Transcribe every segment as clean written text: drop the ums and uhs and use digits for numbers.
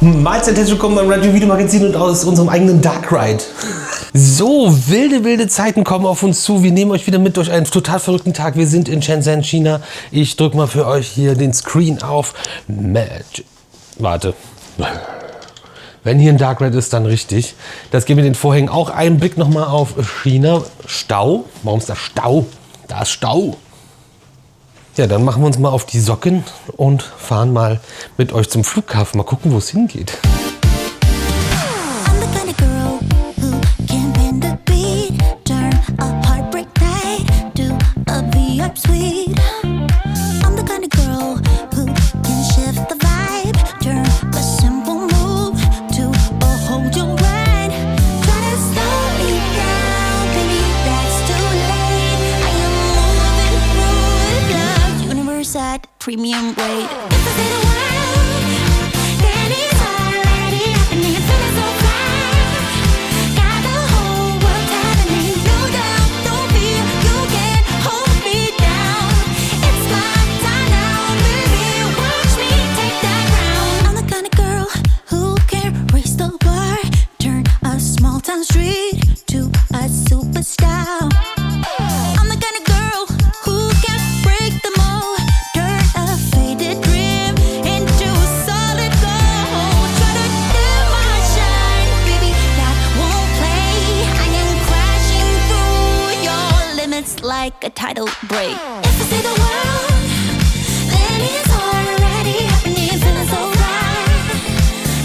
Mahlzeit, herzlich willkommen beim Radio Video Magazin und aus unserem eigenen Dark Ride. So, wilde Zeiten kommen auf uns zu. Wir nehmen euch wieder mit durch einen total verrückten Tag. Wir sind in Shenzhen, China. Ich drücke mal für euch hier den Screen auf. Warte. Wenn hier ein Dark Ride ist, dann richtig. Das geht mit den Vorhängen. Auch ein Blick nochmal auf China. Stau. Warum ist da Stau? Da ist Stau. Ja, dann machen wir uns mal auf die Socken und fahren mal mit euch zum Flughafen. Mal gucken, wo es hingeht. Premium rate. Like a tidal break. If I say the world, then it's already happening. Feeling so right.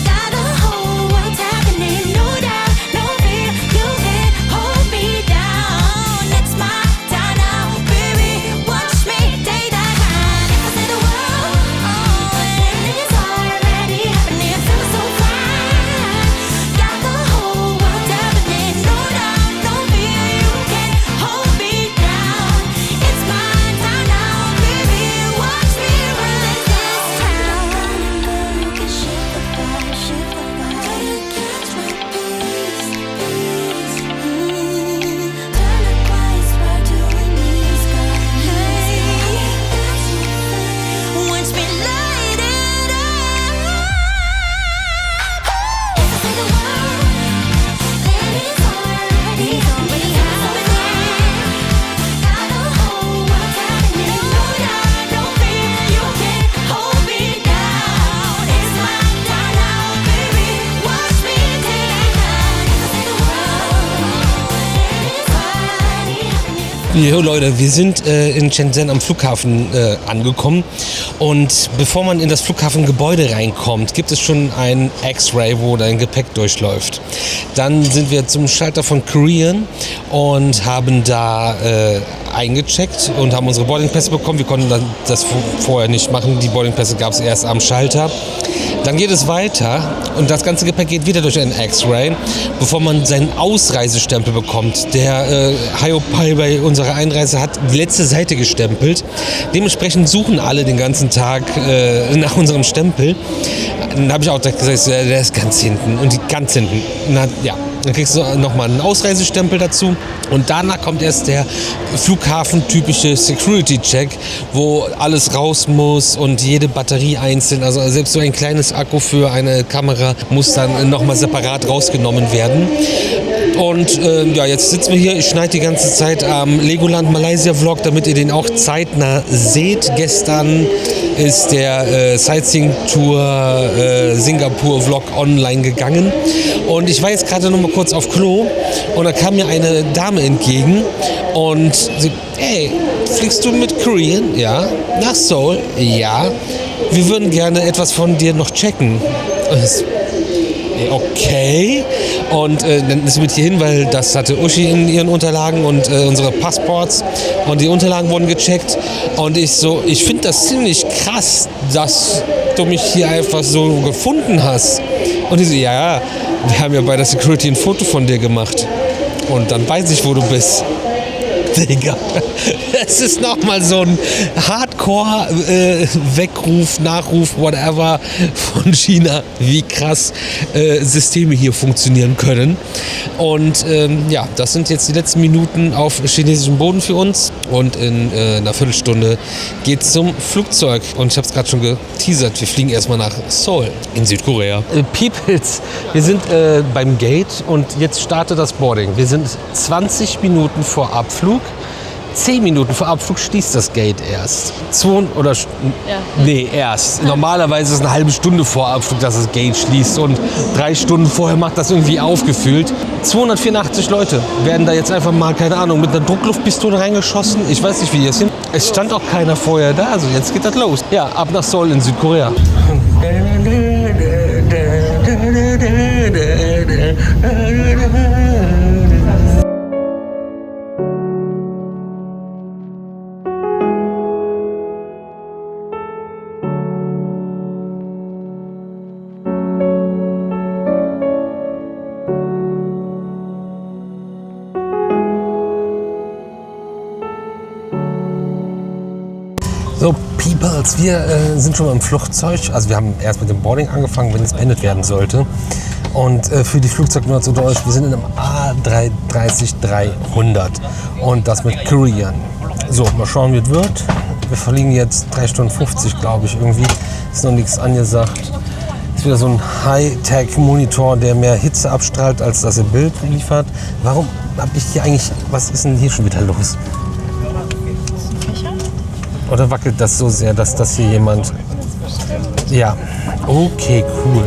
Got the whole world happening. No doubt, no fear. You can't hold me down. It's my time now, baby. Watch me take that ride. If I say the world, then it's already happening. Feeling so right. Got the whole world happening. No doubt, no fear. You can't hold me down. Jo Leute, wir sind in Shenzhen am Flughafen angekommen und bevor man in das Flughafengebäude reinkommt, gibt es schon ein X-Ray, wo dein Gepäck durchläuft. Dann sind wir zum Schalter von Korean und haben da eingecheckt und haben unsere Boardingpässe bekommen. Wir konnten das vorher nicht machen, die Boardingpässe gab es erst am Schalter. Dann geht es weiter und das ganze Gepäck geht wieder durch einen X-Ray, bevor man seinen Ausreisestempel bekommt. Der Haiopai bei unserer Einreise hat die letzte Seite gestempelt. Dementsprechend suchen alle den ganzen Tag nach unserem Stempel. Dann habe ich auch gesagt, der ist ganz hinten und die ganz hinten. Dann kriegst du nochmal einen Ausreisestempel dazu und danach kommt erst der Flughafen-typische Security-Check, wo alles raus muss und jede Batterie einzeln, also selbst so ein kleines Akku für eine Kamera muss dann nochmal separat rausgenommen werden. Und jetzt sitzen wir hier, ich schneide die ganze Zeit am Legoland Malaysia Vlog, damit ihr den auch zeitnah seht. Gestern ist der Sightseeing-Tour Singapur Vlog online gegangen und ich war jetzt gerade noch mal kurz auf Klo und da kam mir eine Dame entgegen und sie, hey, fliegst du mit Korean? Ja. Nach Seoul? Ja. Wir würden gerne etwas von dir noch checken. Okay. Und dann ist sie mit hier hin, weil das hatte Uschi in ihren Unterlagen und unsere Passports und die Unterlagen wurden gecheckt. Und ich finde das ziemlich krass, dass du mich hier einfach so gefunden hast. Und die so, ja, wir haben ja bei der Security ein Foto von dir gemacht. Und dann weiß ich, wo du bist. Digga, es ist nochmal so ein Hardcore-Weckruf, Nachruf, whatever von China, wie krass Systeme hier funktionieren können. Und ja, das sind jetzt die letzten Minuten auf chinesischem Boden für uns. Und in einer Viertelstunde geht's zum Flugzeug. Und ich habe es gerade schon geteasert, wir fliegen erstmal nach Seoul in Südkorea. Peoples, wir sind beim Gate und jetzt startet das Boarding. Wir sind 20 Minuten vor Abflug. 10 Minuten vor Abflug schließt das Gate erst. Erst. Normalerweise ist es eine halbe Stunde vor Abflug, dass das Gate schließt. Und 3 Stunden vorher macht das irgendwie aufgefüllt. 284 Leute werden da jetzt einfach mal, keine Ahnung, mit einer Druckluftpistole reingeschossen. Ich weiß nicht, wie die das sind. Es stand auch keiner vorher da, also jetzt geht das los. Ja, ab nach Seoul in Südkorea. So, Peoples, wir sind schon im Flugzeug. Also wir haben erst mit dem Boarding angefangen, wenn es beendet werden sollte. Und für die Flugzeugnutzer unter euch, wir sind in einem A330-300 und das mit Korean. So, mal schauen, wie es wird. Wir fliegen jetzt 3 Stunden 50, glaube ich, irgendwie. Ist noch nichts angesagt. Ist wieder so ein Hightech-Monitor, der mehr Hitze abstrahlt, als dass er Bild liefert. Warum habe ich hier eigentlich, was ist denn hier schon wieder los? Oder wackelt das so sehr, dass das hier jemand... Ja, okay, cool.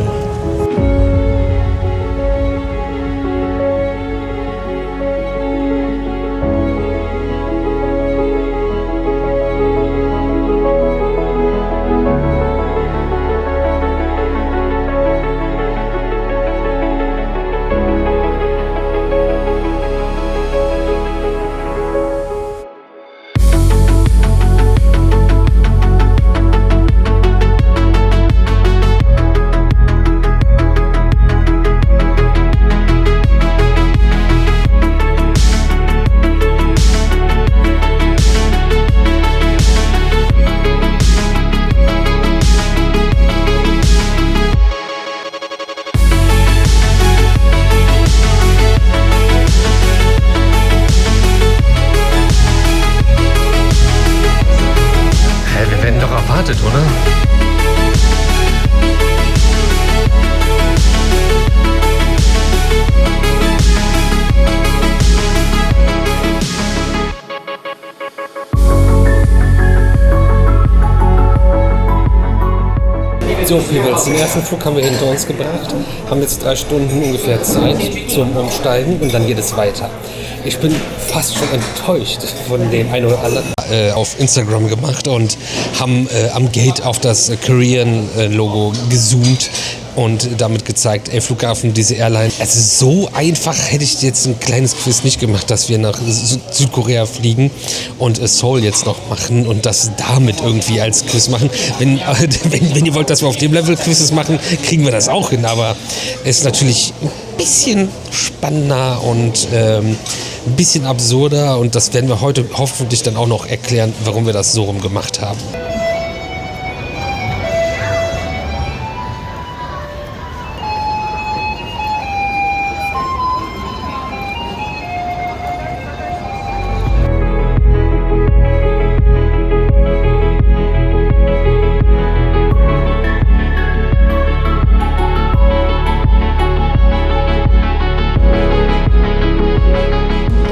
Oder? So, Peoples, den ersten Flug haben wir hinter uns gebracht, haben jetzt 3 Stunden ungefähr Zeit zum Umsteigen und dann geht es weiter. Ich bin fast schon enttäuscht von dem einen oder anderen auf Instagram gemacht und haben am Gate auf das Korean-Logo gezoomt und damit gezeigt, ey Flughafen, diese Airline, es ist so einfach, hätte ich jetzt ein kleines Quiz nicht gemacht, dass wir nach Südkorea fliegen und Seoul jetzt noch machen und das damit irgendwie als Quiz machen. Wenn ihr wollt, dass wir auf dem Level Quizzes machen, kriegen wir das auch hin, aber es ist natürlich ein bisschen spannender und ein bisschen absurder und das werden wir heute hoffentlich dann auch noch erklären, warum wir das so rum gemacht haben.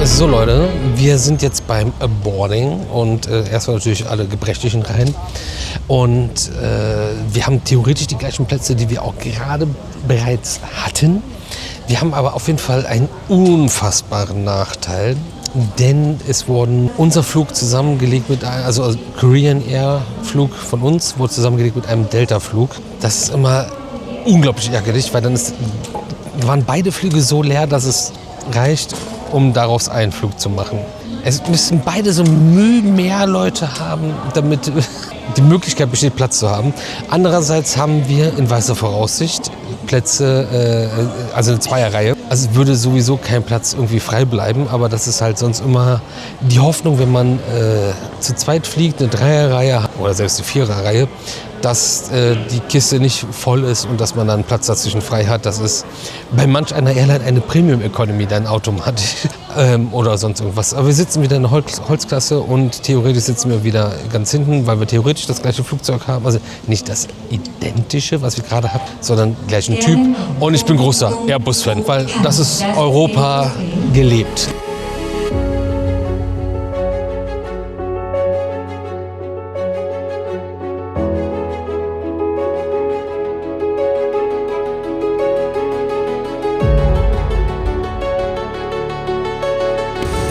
So Leute, wir sind jetzt beim Boarding und erstmal natürlich alle Gebrechlichen rein und wir haben theoretisch die gleichen Plätze, die wir auch gerade bereits hatten. Wir haben aber auf jeden Fall einen unfassbaren Nachteil, denn es wurden unser Flug zusammengelegt mit einem, also Korean Air Flug von uns wurde zusammengelegt mit einem Delta Flug. Das ist immer unglaublich ärgerlich, weil dann waren beide Flüge so leer, dass es reicht, um daraus einen Flug zu machen. Es müssen beide so mehr Leute haben, damit die Möglichkeit besteht, Platz zu haben. Andererseits haben wir in weißer Voraussicht Plätze, also eine Zweierreihe. Also es würde sowieso kein Platz irgendwie frei bleiben, aber das ist halt sonst immer die Hoffnung, wenn man zu zweit fliegt, eine Dreierreihe oder selbst eine Viererreihe, dass die Kiste nicht voll ist und dass man dann Platz dazwischen frei hat. Das ist bei manch einer Airline eine Premium Economy dann automatisch oder sonst irgendwas. Aber wir sitzen wieder in der Holzklasse und theoretisch sitzen wir wieder ganz hinten, weil wir theoretisch das gleiche Flugzeug haben. Also nicht das identische, was wir gerade haben, sondern gleichen Typ. Und ich bin großer Airbus-Fan, weil das ist Europa gelebt.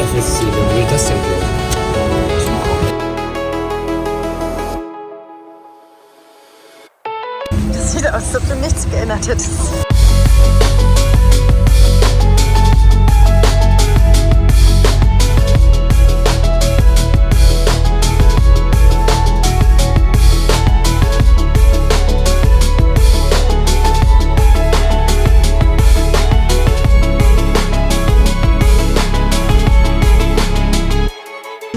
FSC, wer will das denn glauben? Das sieht aus, als ob du nichts geändert hättest.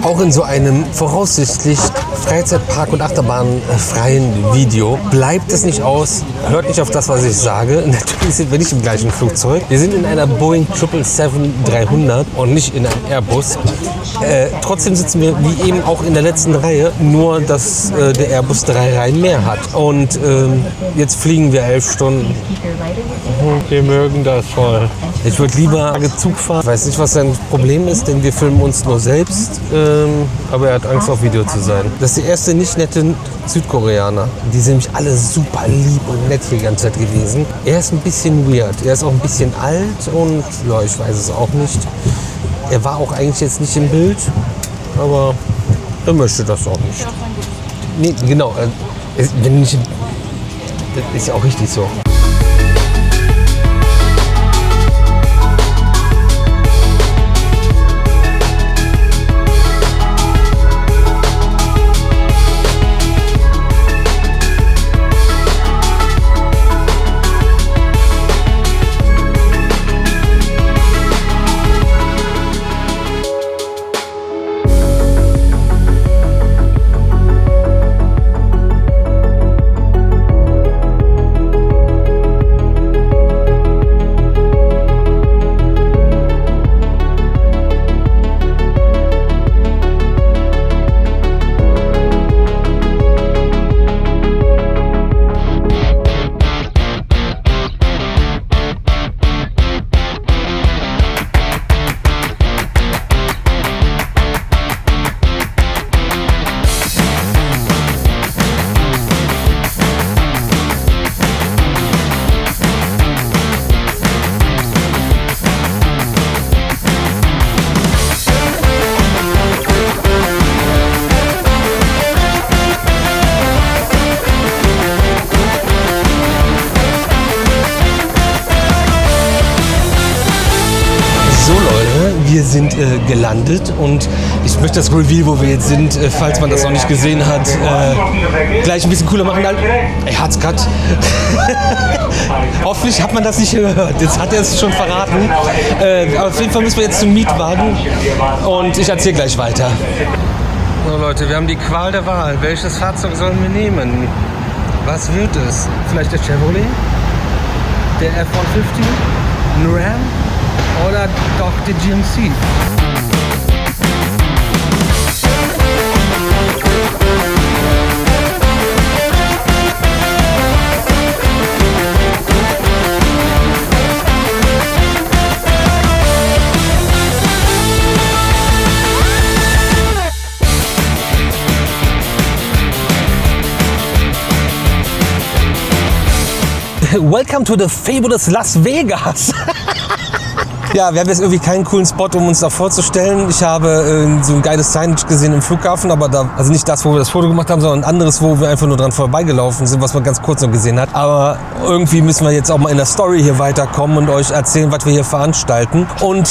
Auch in so einem voraussichtlich Freizeitpark- und Achterbahnfreien Video bleibt es nicht aus, hört nicht auf das, was ich sage. Natürlich sind wir nicht im gleichen Flugzeug. Wir sind in einer Boeing 777-300 und nicht in einem Airbus. Trotzdem sitzen wir wie eben auch in der letzten Reihe, nur dass der Airbus 3 Reihen mehr hat. Und jetzt fliegen wir 11 Stunden. Wir mögen das voll. Ich würde lieber Zug fahren. Ich weiß nicht, was sein Problem ist, denn wir filmen uns nur selbst. Aber er hat Angst, auf Video zu sein. Das ist der erste nicht nette Südkoreaner. Die sind nämlich alle super lieb und nett hier die ganze Zeit gewesen. Er ist ein bisschen weird. Er ist auch ein bisschen alt und ja, ich weiß es auch nicht. Er war auch eigentlich jetzt nicht im Bild, aber er möchte das auch nicht. Nee, genau. Wenn nicht, das ist ja auch richtig so. Wir sind gelandet und ich möchte das Reveal, wo wir jetzt sind, falls man das noch nicht gesehen hat, gleich ein bisschen cooler machen. Er hat's grad. Hoffentlich hat man das nicht gehört. Jetzt hat er es schon verraten. Aber auf jeden Fall müssen wir jetzt zum Mietwagen und ich erzähle gleich weiter. So Leute, wir haben die Qual der Wahl. Welches Fahrzeug sollen wir nehmen? Was wird es? Vielleicht der Chevrolet? Der F-150? Ein Ram? Oder doch die GMC? Welcome to the fabulous Las Vegas. Ja, wir haben jetzt irgendwie keinen coolen Spot, um uns da vorzustellen. Ich habe so ein geiles Signage gesehen im Flughafen, aber da, also nicht das, wo wir das Foto gemacht haben, sondern ein anderes, wo wir einfach nur dran vorbeigelaufen sind, was man ganz kurz noch gesehen hat. Aber irgendwie müssen wir jetzt auch mal in der Story hier weiterkommen und euch erzählen, was wir hier veranstalten. Und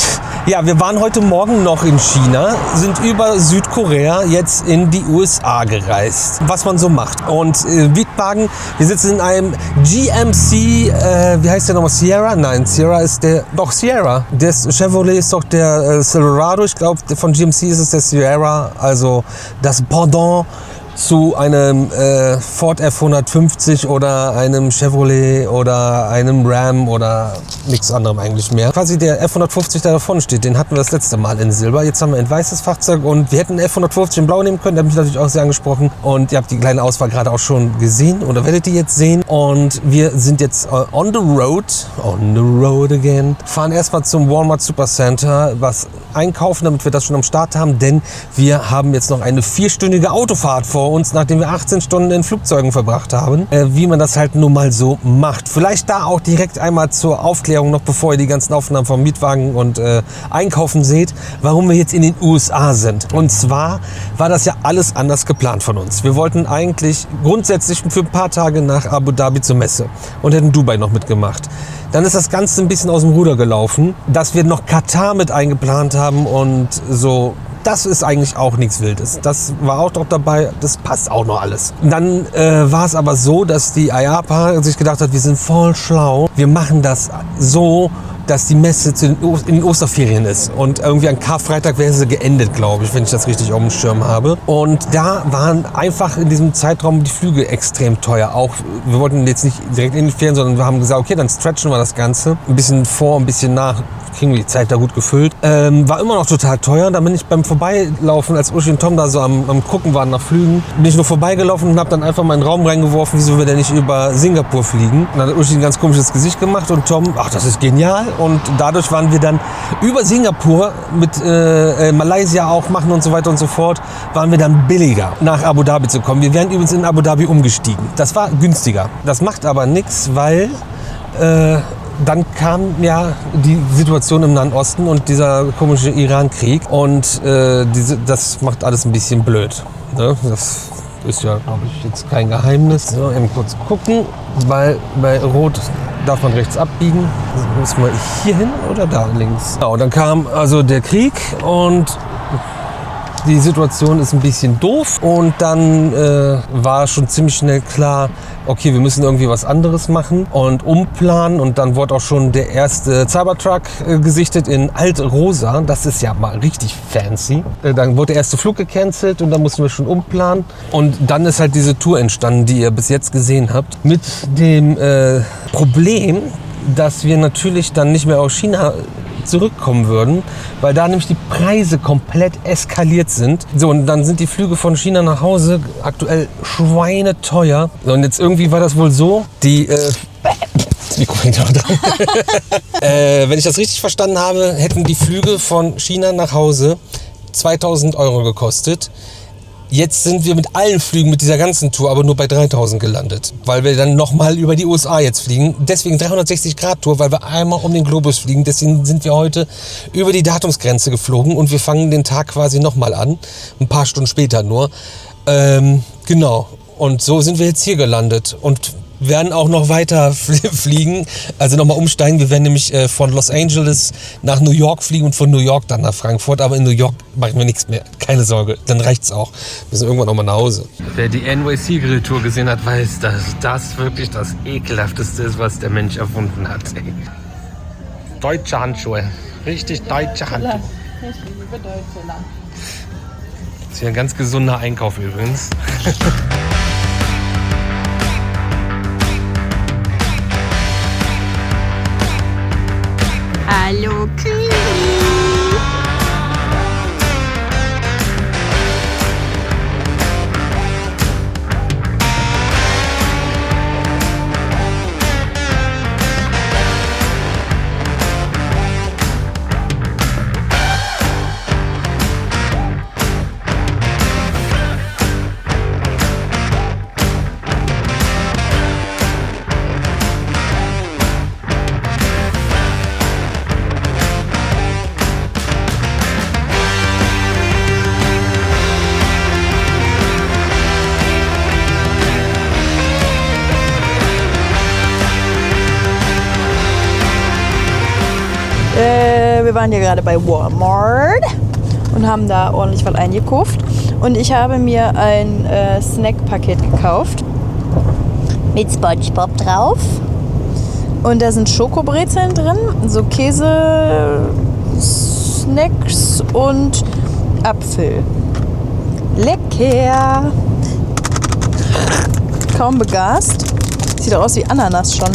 ja, wir waren heute Morgen noch in China, sind über Südkorea jetzt in die USA gereist, was man so macht. Und Wiesbaden, wir sitzen in einem GMC, wie heißt der nochmal, Sierra? Nein, Sierra ist der, doch Sierra. Der Chevrolet ist doch der Silverado, ich glaube von GMC ist es der Sierra, also das Pendant zu einem Ford F-150 oder einem Chevrolet oder einem Ram oder nichts anderem eigentlich mehr. Quasi der F-150, der da vorne steht, den hatten wir das letzte Mal in Silber. Jetzt haben wir ein weißes Fahrzeug und wir hätten F-150 in Blau nehmen können. Da habe ich natürlich auch sehr angesprochen. Und ihr habt die kleine Auswahl gerade auch schon gesehen oder werdet ihr jetzt sehen. Und wir sind jetzt on the road again. Fahren erstmal zum Walmart Supercenter, was einkaufen, damit wir das schon am Start haben. Denn wir haben jetzt noch eine 4-stündige Autofahrt vor uns, nachdem wir 18 Stunden in Flugzeugen verbracht haben, wie man das halt nun mal so macht. Vielleicht da auch direkt einmal zur Aufklärung, noch bevor ihr die ganzen Aufnahmen vom Mietwagen und Einkaufen seht, warum wir jetzt in den USA sind. Und zwar war das ja alles anders geplant von uns. Wir wollten eigentlich grundsätzlich für ein paar Tage nach Abu Dhabi zur Messe und hätten Dubai noch mitgemacht. Dann ist das Ganze ein bisschen aus dem Ruder gelaufen, dass wir noch Katar mit eingeplant haben und so. Das ist eigentlich auch nichts Wildes. Das war auch noch dabei, das passt auch noch alles. Und dann war es aber so, dass die IAPA sich gedacht hat, wir sind voll schlau. Wir machen das so, dass die Messe in den Osterferien ist. Und irgendwie an Karfreitag wäre sie geendet, glaube ich, wenn ich das richtig auf dem Schirm habe. Und da waren einfach in diesem Zeitraum die Flüge extrem teuer. Auch, wir wollten jetzt nicht direkt in die Ferien, sondern wir haben gesagt, okay, dann stretchen wir das Ganze. Ein bisschen vor, ein bisschen nach. Kriegen wir die Zeit da gut gefüllt. War immer noch total teuer. Da bin ich beim Vorbeilaufen, als Uschi und Tom da so am Gucken waren nach Flügen, bin ich nur vorbeigelaufen und habe dann einfach mal in den Raum reingeworfen, wieso wir denn nicht über Singapur fliegen. Und dann hat Uschi ein ganz komisches Gesicht gemacht und Tom, ach, das ist genial. Und dadurch waren wir dann über Singapur mit Malaysia auch machen und so weiter und so fort, waren wir dann billiger, nach Abu Dhabi zu kommen. Wir wären übrigens in Abu Dhabi umgestiegen. Das war günstiger. Das macht aber nichts, weil dann kam ja die Situation im Nahen Osten und dieser komische Iran-Krieg und das macht alles ein bisschen blöd. Ne? Das ist ja, glaube ich, jetzt kein Geheimnis. So, eben kurz gucken, weil bei Rot darf man rechts abbiegen. Muss man hier hin oder da links? Genau, dann kam also der Krieg und die Situation ist ein bisschen doof und dann war schon ziemlich schnell klar, okay, wir müssen irgendwie was anderes machen und umplanen und dann wurde auch schon der erste Cybertruck gesichtet in Alt-Rosa. Das ist ja mal richtig fancy. Dann wurde der erste Flug gecancelt und dann mussten wir schon umplanen und dann ist halt diese Tour entstanden, die ihr bis jetzt gesehen habt, mit dem Problem, dass wir natürlich dann nicht mehr aus China zurückkommen würden, weil da nämlich die Preise komplett eskaliert sind. So, und dann sind die Flüge von China nach Hause aktuell schweineteuer. Und jetzt irgendwie war das wohl so, die das Mikro hängt noch dran. Wenn ich das richtig verstanden habe, hätten die Flüge von China nach Hause 2.000 € gekostet. Jetzt sind wir mit allen Flügen, mit dieser ganzen Tour, aber nur bei 3.000 gelandet, weil wir dann nochmal über die USA jetzt fliegen. Deswegen 360-Grad-Tour, weil wir einmal um den Globus fliegen. Deswegen sind wir heute über die Datumsgrenze geflogen und wir fangen den Tag quasi nochmal an, ein paar Stunden später nur. Genau, und so sind wir jetzt hier gelandet und werden auch noch weiter fliegen, also nochmal umsteigen. Wir werden nämlich von Los Angeles nach New York fliegen und von New York dann nach Frankfurt. Aber in New York machen wir nichts mehr, keine Sorge, dann reicht's auch. Wir sind irgendwann nochmal nach Hause. Wer die NYC-Grilltour gesehen hat, weiß, dass das wirklich das Ekelhafteste ist, was der Mensch erfunden hat. Deutsche Handschuhe, richtig deutsche Handschuhe. Ich liebe Deutschland. Das ist hier ein ganz gesunder Einkauf übrigens. Hallo Kühe. wir waren ja gerade bei Walmart und haben da ordentlich was eingekauft. Und ich habe mir ein Snackpaket gekauft mit SpongeBob drauf. Und da sind Schokobrezeln drin, so Käse-Snacks und Apfel. Lecker! Kaum begast. Sieht auch aus wie Ananas schon.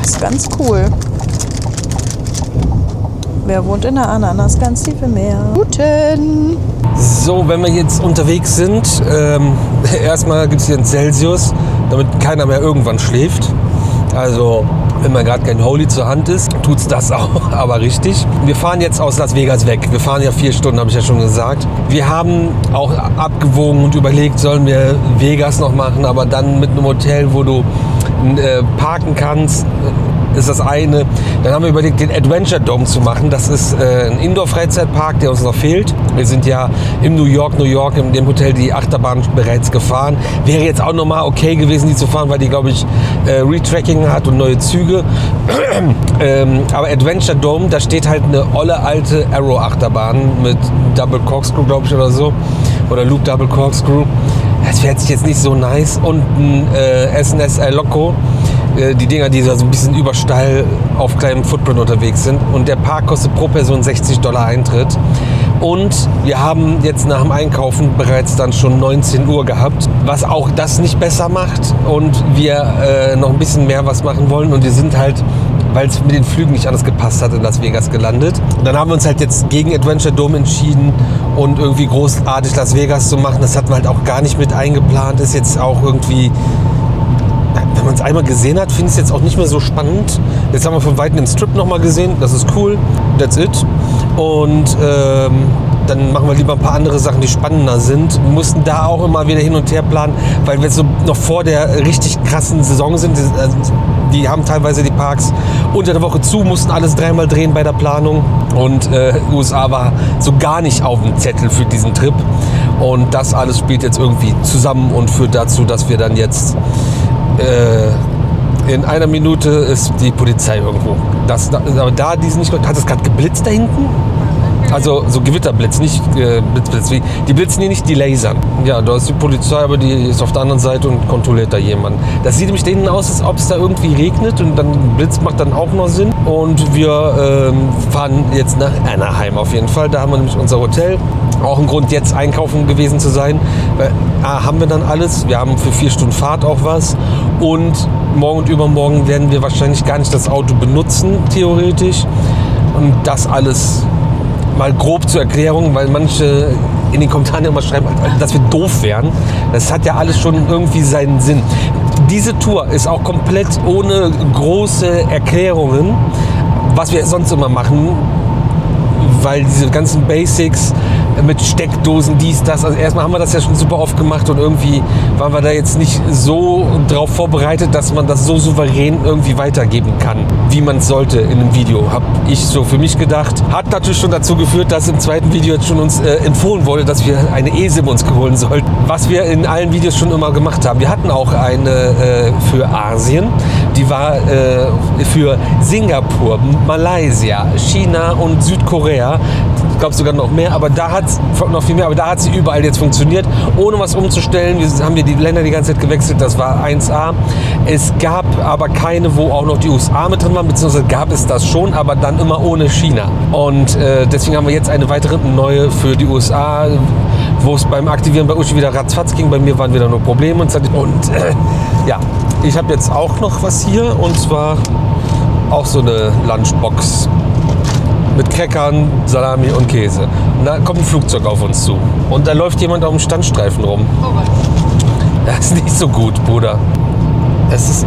Das ist ganz cool. Wer wohnt in der Ananas? Ganz tief im Meer. Guten! So, wenn wir jetzt unterwegs sind, erstmal gibt es hier einen Celsius, damit keiner mehr irgendwann schläft. Also, wenn man gerade kein Holy zur Hand ist, tut's das auch, aber richtig. Wir fahren jetzt aus Las Vegas weg. Wir fahren ja 4 Stunden, habe ich ja schon gesagt. Wir haben auch abgewogen und überlegt, sollen wir Vegas noch machen, aber dann mit einem Hotel, wo du parken kannst, ist das eine. Dann haben wir überlegt, den Adventure Dome zu machen. Das ist ein Indoor-Freizeitpark, der uns noch fehlt. Wir sind ja in New York, in dem Hotel die Achterbahn bereits gefahren. Wäre jetzt auch nochmal okay gewesen, die zu fahren, weil die, glaube ich, Retracking hat und neue Züge. Aber Adventure Dome, da steht halt eine olle alte Arrow-Achterbahn mit Double Corkscrew, glaube ich, oder so. Oder Loop Double Corkscrew. Das fährt sich jetzt nicht so nice. Und ein SNS El Loco. Die Dinger, die so ein bisschen übersteil auf kleinem Footprint unterwegs sind. Und der Park kostet pro Person $60 Eintritt. Und wir haben jetzt nach dem Einkaufen bereits dann schon 19 Uhr gehabt, was auch das nicht besser macht. Und wir noch ein bisschen mehr was machen wollen. Und wir sind halt, weil es mit den Flügen nicht anders gepasst hat, in Las Vegas gelandet. Und dann haben wir uns halt jetzt gegen Adventure Dome entschieden und irgendwie großartig Las Vegas zu machen. Das hatten wir halt auch gar nicht mit eingeplant. Ist jetzt auch irgendwie... Wenn man es einmal gesehen hat, finde ich es jetzt auch nicht mehr so spannend. Jetzt haben wir von Weitem den Strip nochmal gesehen. Das ist cool. That's it. Und dann machen wir lieber ein paar andere Sachen, die spannender sind. Wir mussten da auch immer wieder hin und her planen, weil wir so noch vor der richtig krassen Saison sind. Die haben teilweise die Parks unter der Woche zu, mussten alles 3-mal drehen bei der Planung. Und USA war so gar nicht auf dem Zettel für diesen Trip. Und das alles spielt jetzt irgendwie zusammen und führt dazu, dass wir dann jetzt... in einer Minute ist die Polizei irgendwo. Aber da die sind nicht. Hat es gerade geblitzt da hinten? Also so Gewitterblitz, nicht Blitzblitz. Die blitzen hier nicht, die lasern. Ja, da ist die Polizei, aber die ist auf der anderen Seite und kontrolliert da jemanden. Das sieht nämlich denen aus, als ob es da irgendwie regnet und dann Blitz macht dann auch noch Sinn. Und wir fahren jetzt nach Anaheim auf jeden Fall. Da haben wir nämlich unser Hotel. Auch ein Grund, jetzt einkaufen gewesen zu sein. Weil haben wir dann alles. Wir haben für 4 Stunden Fahrt auch was. Und morgen und übermorgen werden wir wahrscheinlich gar nicht das Auto benutzen, theoretisch. Und das alles mal grob zur Erklärung, weil manche in den Kommentaren immer schreiben, dass wir doof wären. Das hat ja alles schon irgendwie seinen Sinn. Diese Tour ist auch komplett ohne große Erklärungen, was wir sonst immer machen, weil diese ganzen Basics mit Steckdosen, dies, das, also erstmal haben wir das ja schon super oft gemacht und irgendwie waren wir da jetzt nicht so drauf vorbereitet, dass man das so souverän irgendwie weitergeben kann, wie man es sollte in einem Video, habe ich so für mich gedacht. Hat natürlich schon dazu geführt, dass im zweiten Video jetzt schon uns empfohlen wurde, dass wir eine eSIM uns holen sollten, was wir in allen Videos schon immer gemacht haben. Wir hatten auch eine für Asien, die war für Singapur, Malaysia, China und Südkorea. Ich glaube sogar noch mehr, aber da hat noch viel mehr, aber da hat sie überall jetzt funktioniert, ohne was umzustellen. Wir haben die Länder die ganze Zeit gewechselt, das war 1A. Es gab aber keine, wo auch noch die USA mit drin waren, beziehungsweise gab es das schon, aber dann immer ohne China. Und deswegen haben wir jetzt eine weitere neue für die USA, wo es beim Aktivieren bei Uschi wieder ratzfatz ging. Bei mir waren wieder nur Probleme. Und ja, ich habe jetzt auch noch was hier, und zwar auch so eine Lunchbox mit Crackern, Salami und Käse. Und da kommt ein Flugzeug auf uns zu. Und da läuft jemand auf dem Standstreifen rum. Oh Gott. Das ist nicht so gut, Bruder. Es ist...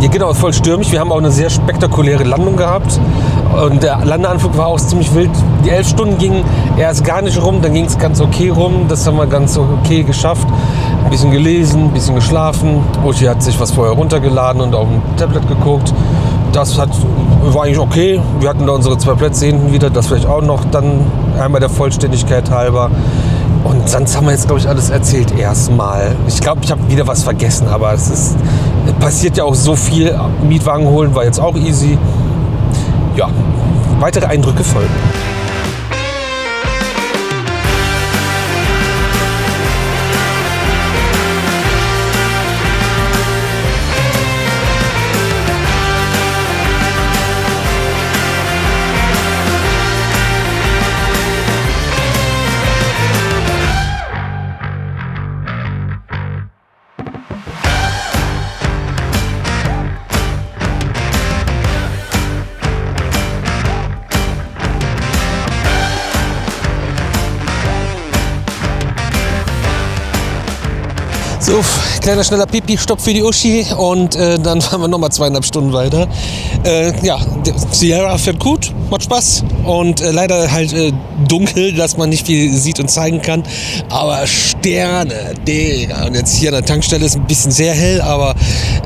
Ja, genau, voll stürmisch. Wir haben auch eine sehr spektakuläre Landung gehabt. Und der Landeanflug war auch ziemlich wild. Die 11 Stunden gingen erst gar nicht rum, dann ging es ganz okay rum. Das haben wir ganz okay geschafft. Ein bisschen gelesen, ein bisschen geschlafen. Uschi hat sich was vorher runtergeladen und auf dem Tablet geguckt. Das war eigentlich okay. Wir hatten da unsere 2 Plätze hinten wieder. Das vielleicht auch noch dann einmal der Vollständigkeit halber. Und sonst haben wir jetzt, glaube ich, alles erzählt erstmal. Ich glaube, ich habe wieder was vergessen, aber es passiert ja auch so viel. Mietwagen holen war jetzt auch easy. ja, weitere Eindrücke folgen. So, kleiner schneller Pipi-Stopp für die Uschi und dann fahren wir nochmal 2,5 Stunden weiter. Ja, Sierra fährt gut, macht Spaß und leider halt dunkel, dass man nicht viel sieht und zeigen kann. Aber Sterne, Digga. Und jetzt hier an der Tankstelle ist ein bisschen sehr hell, aber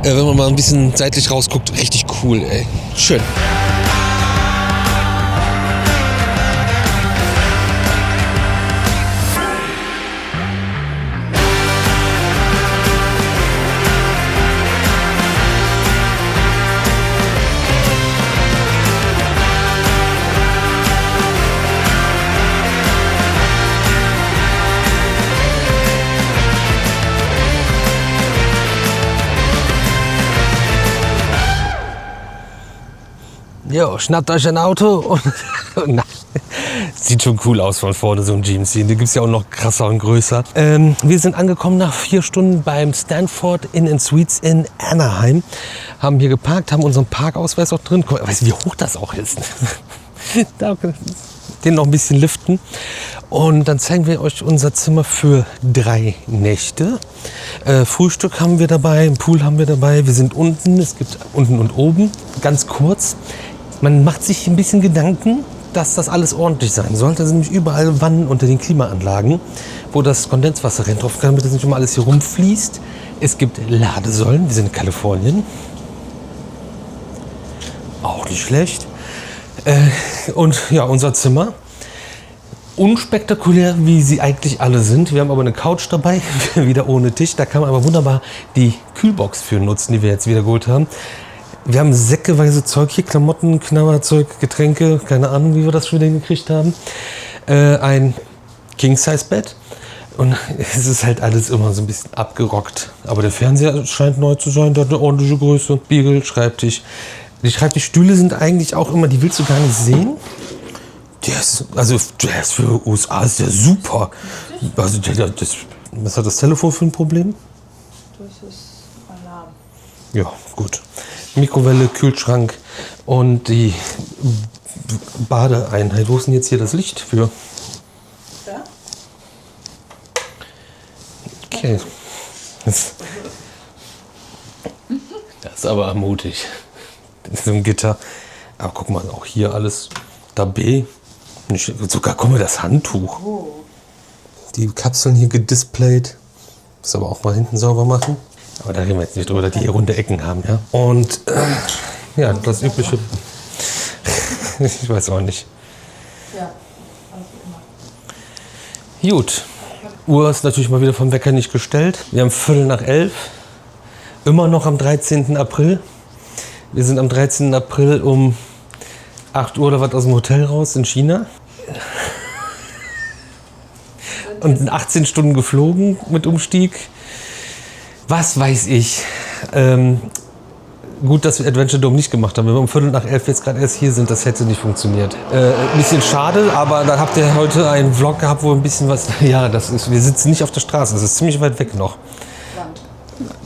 wenn man mal ein bisschen seitlich rausguckt, richtig cool, ey. Schön. Jo, schnappt euch ein Auto und na, sieht schon cool aus von vorne, so ein GMC. Da gibt es ja auch noch krasser und größer. Wir sind angekommen nach 4 Stunden beim Stanford Inn & Suites in Anaheim. Haben hier geparkt, haben unseren Parkausweis auch drin. Guck, weißt du, wie hoch das auch ist? Den noch ein bisschen liften. Und dann zeigen wir euch unser Zimmer für 3 Nächte. Frühstück haben wir dabei, einen Pool haben wir dabei. Wir sind unten, es gibt unten und oben. Ganz kurz. Man macht sich ein bisschen Gedanken, dass das alles ordentlich sein sollte. Da sind nämlich überall Wannen unter den Klimaanlagen, wo das Kondenswasser rennt drauf kann, damit das nicht immer alles hier rumfließt. Es gibt Ladesäulen, wir sind in Kalifornien. Auch nicht schlecht. Und ja, unser Zimmer. Unspektakulär, wie sie eigentlich alle sind. Wir haben aber eine Couch dabei, wieder ohne Tisch. Da kann man aber wunderbar die Kühlbox für nutzen, die wir jetzt wieder geholt haben. Wir haben säckeweise Zeug hier, Klamotten, Knabberzeug, Getränke, keine Ahnung, wie wir das schon wieder gekriegt haben. Ein King-Size-Bett. Und es ist halt alles immer so ein bisschen abgerockt. Aber der Fernseher scheint neu zu sein, der hat eine ordentliche Größe. Spiegel, Schreibtisch. Die Schreibtischstühle sind eigentlich auch immer, die willst du gar nicht sehen. Der ist für USA ist der super. Also was hat das Telefon für ein Problem? Das ist Alarm. Ja, gut. Mikrowelle, Kühlschrank und die Badeeinheit. Wo ist denn jetzt hier das Licht für? Da? Okay. Das ist aber mutig. Das ist so ein Gitter. Aber guck mal, auch hier alles dabei. Sogar, guck mal, das Handtuch. Die Kapseln hier gedisplayt. Das aber auch mal hinten sauber machen. Aber da reden wir jetzt nicht drüber, dass die hier runde Ecken haben, ja. Und ja, das übliche. Ich weiß auch nicht. Ja, alles wie immer. Gut. Uhr ist natürlich mal wieder vom Wecker nicht gestellt. Wir haben 11:15. Immer noch am 13. April. Wir sind am 13. April um 8 Uhr oder was aus dem Hotel raus in China. Und in 18 Stunden geflogen mit Umstieg. Was weiß ich. Gut, dass wir Adventure Dome nicht gemacht haben. Wenn wir um 11:15 jetzt gerade erst hier sind, das hätte nicht funktioniert. Ein bisschen schade, aber dann habt ihr heute einen Vlog gehabt, wo ein bisschen was... Ja, wir sitzen nicht auf der Straße, das ist ziemlich weit weg noch.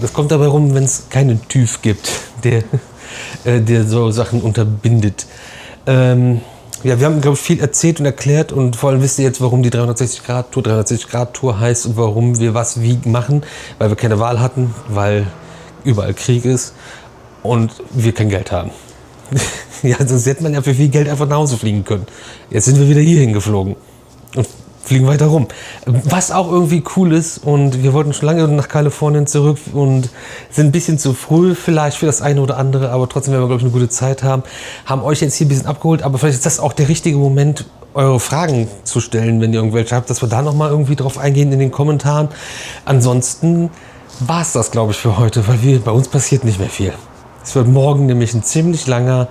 Das kommt dabei rum, wenn es keinen TÜV gibt, der so Sachen unterbindet. Ja, wir haben, glaube ich, viel erzählt und erklärt und vor allem wisst ihr jetzt, warum die 360-Grad-Tour heißt und warum wir was wie machen, weil wir keine Wahl hatten, weil überall Krieg ist und wir kein Geld haben. Ja, sonst hätte man ja für viel Geld einfach nach Hause fliegen können. Jetzt sind wir wieder hierhin geflogen und fliegen weiter rum. Was auch irgendwie cool ist und wir wollten schon lange nach Kalifornien zurück und sind ein bisschen zu früh vielleicht für das eine oder andere, aber trotzdem werden wir, glaube ich, eine gute Zeit haben. Haben euch jetzt hier ein bisschen abgeholt, aber vielleicht ist das auch der richtige Moment, eure Fragen zu stellen, wenn ihr irgendwelche habt, dass wir da nochmal irgendwie drauf eingehen in den Kommentaren. Ansonsten war es das, glaube ich, für heute, weil bei uns passiert nicht mehr viel. Es wird morgen nämlich ein ziemlich langer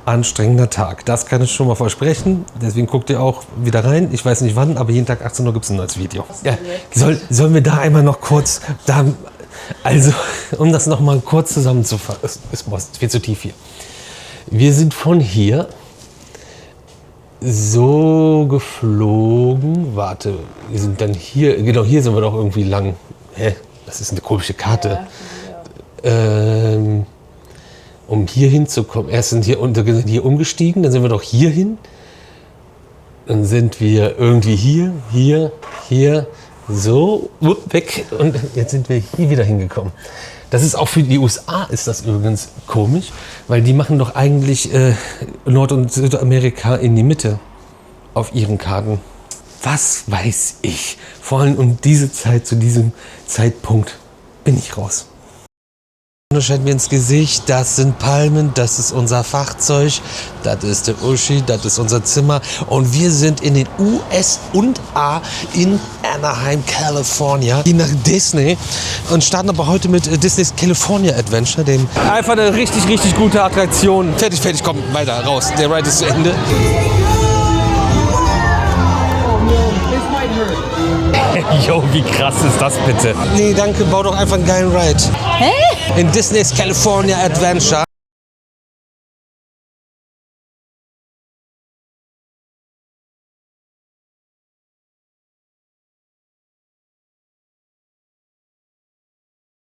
anstrengender Tag. Das kann ich schon mal versprechen. Deswegen guckt ihr auch wieder rein. Ich weiß nicht wann, aber jeden Tag 18 Uhr gibt es ein neues Video. Ja, sollen wir da einmal noch kurz... Also, um das noch mal kurz zusammenzufassen. Es ist viel zu tief hier. Wir sind von hier so geflogen. Warte, wir sind dann hier. Genau, hier sind wir doch irgendwie lang. Hä? Das ist eine komische Karte. Um hier hinzukommen. Erst sind hier umgestiegen, dann sind wir doch hier hin. Dann sind wir irgendwie hier, so, weg. Und jetzt sind wir hier wieder hingekommen. Das ist auch für die USA ist das übrigens komisch, weil die machen doch eigentlich Nord- und Südamerika in die Mitte auf ihren Karten. Was weiß ich? Vor allem um diese Zeit, zu diesem Zeitpunkt bin ich raus. Die Sonne scheint mir ins Gesicht, das sind Palmen, das ist unser Fahrzeug, das ist der Uschi, das ist unser Zimmer und wir sind in den USA in Anaheim, California, gehen nach Disney und starten aber heute mit Disneys California Adventure, dem einfach eine richtig, richtig gute Attraktion. Fertig, komm, weiter, raus, der Ride ist zu Ende. Jo, wie krass ist das bitte? Nee, danke, bau doch einfach einen geilen Ride. Hä? In Disneys California Adventure.